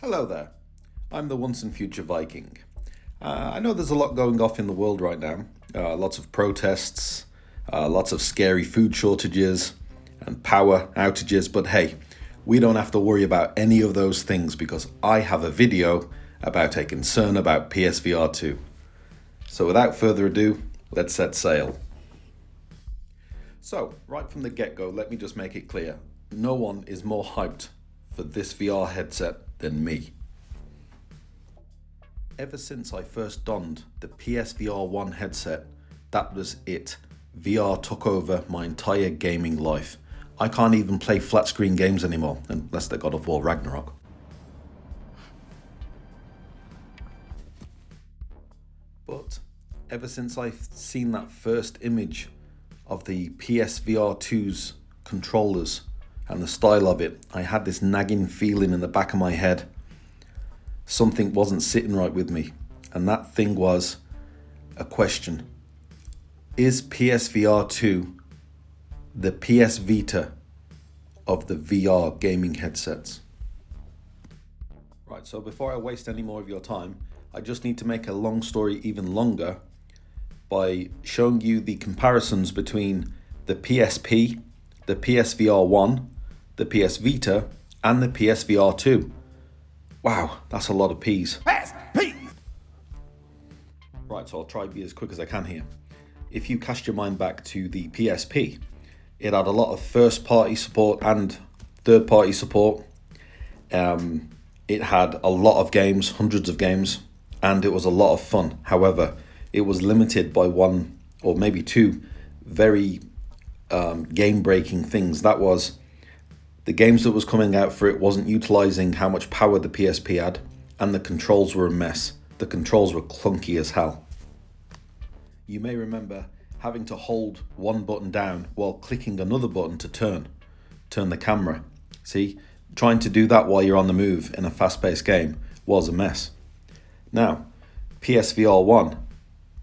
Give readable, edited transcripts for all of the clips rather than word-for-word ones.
Hello there, I'm the once and future Viking. I know there's a lot going off in the world right now, lots of protests, lots of scary food shortages and power outages, but hey, we don't have to worry about any of those things because I have a video about a concern about PSVR 2. So without further ado, let's set sail. So, right from the get-go, let me just make it clear, no one is more hyped for this VR headset than me. Ever since I first donned the PSVR 1 headset, that was it. VR took over my entire gaming life. I can't even play flat screen games anymore, unless they're God of War Ragnarok. But ever since I've seen that first image of the PSVR 2's controllers and the style of it, I had this nagging feeling in the back of my head. Something wasn't sitting right with me, and that thing was a question. Is PSVR 2 the PSVita of the VR gaming headsets? Right, so before I waste any more of your time, I just need to make a long story even longer by showing you the comparisons between the PSP, the PSVR 1, the PSVita, and the PSVR 2. Wow, that's a lot of P's. Right, so I'll try to be as quick as I can here. If you cast your mind back to the PSP, it had a lot of first-party support and third-party support. It had a lot of games, hundreds of games, and it was a lot of fun. However, it was limited by one or maybe two very game-breaking things. That was, the games that was coming out for it wasn't utilizing how much power the PSP had, and the controls were a mess. The controls were clunky as hell. You may remember having to hold one button down while clicking another button to turn the camera. See, trying to do that while you're on the move in a fast-paced game was a mess. Now, PSVR 1,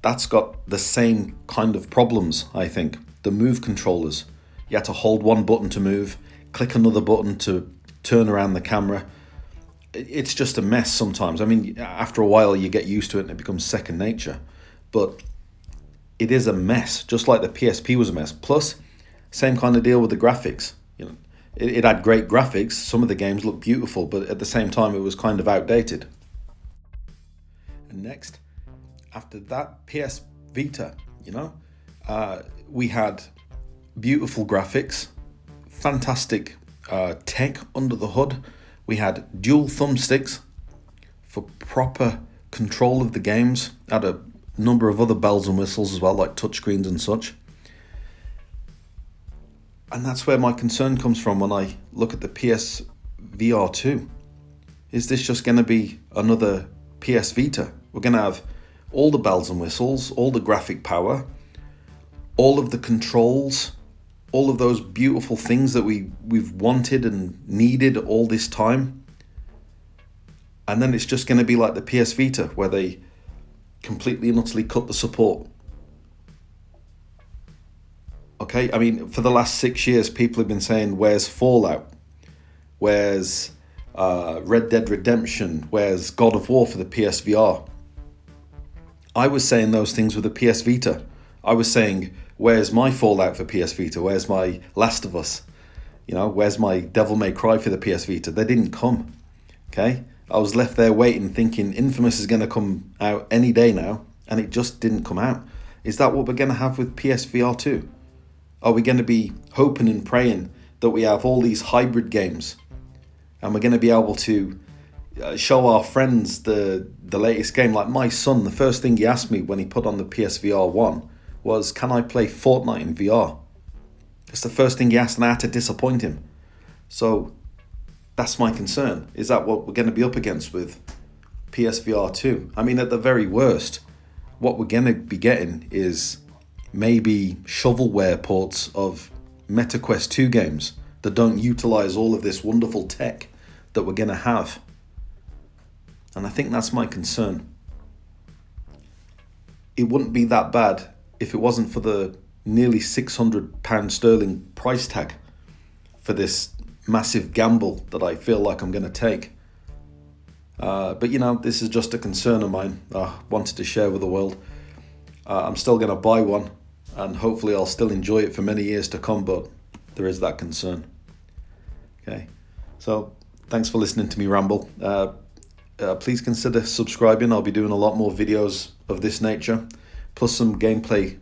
that's got the same kind of problems, I think. The move controllers. You had to hold one button to move, click another button to turn around the camera. It's just a mess sometimes. I mean, after a while you get used to it and it becomes second nature. But it is a mess, just like the PSP was a mess. Plus, same kind of deal with the graphics. You know, it had great graphics. Some of the games looked beautiful, but at the same time it was kind of outdated. And next, after that, PS Vita, we had beautiful graphics, fantastic tech under the hood. We had dual thumbsticks for proper control of the games. Had a number of other bells and whistles as well, like touchscreens and such. And that's where my concern comes from when I look at the PSVR 2. Is this just going to be another PS Vita? We're going to have all the bells and whistles, all the graphic power, all of the controls, all of those beautiful things that we've wanted and needed all this time. And then it's just going to be like the PS Vita, where they completely and utterly cut the support. Okay, I mean, for the last 6 years, people have been saying, where's Fallout? Where's Red Dead Redemption? Where's God of War for the PSVR? I was saying those things with the PS Vita. I was saying, where's my Fallout for PS Vita? Where's my Last of Us? Where's my Devil May Cry for the PS Vita? They didn't come, okay? I was left there waiting, thinking Infamous is going to come out any day now, and it just didn't come out. Is that what we're going to have with PSVR 2? Are we going to be hoping and praying that we have all these hybrid games, and we're going to be able to show our friends the latest game? Like my son, the first thing he asked me when he put on the PSVR 1 was, can I play Fortnite in VR? It's the first thing he asked, and I had to disappoint him. So that's my concern. Is that what we're going to be up against with PSVR 2? I mean, at the very worst, what we're going to be getting is maybe shovelware ports of MetaQuest 2 games that don't utilize all of this wonderful tech that we're going to have. And I think that's my concern. It wouldn't be that bad if it wasn't for the nearly £600 sterling price tag for this massive gamble that I feel like I'm going to take. But you know, this is just a concern of mine. I wanted to share with the world. I'm still going to buy one, and hopefully I'll still enjoy it for many years to come, but there is that concern. Okay, so thanks for listening to me ramble. Please consider subscribing. I'll be doing a lot more videos of this nature, plus some gameplay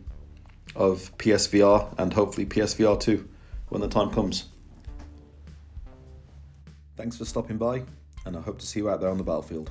of PSVR and hopefully PSVR 2 when the time comes. Thanks for stopping by, and I hope to see you out there on the battlefield.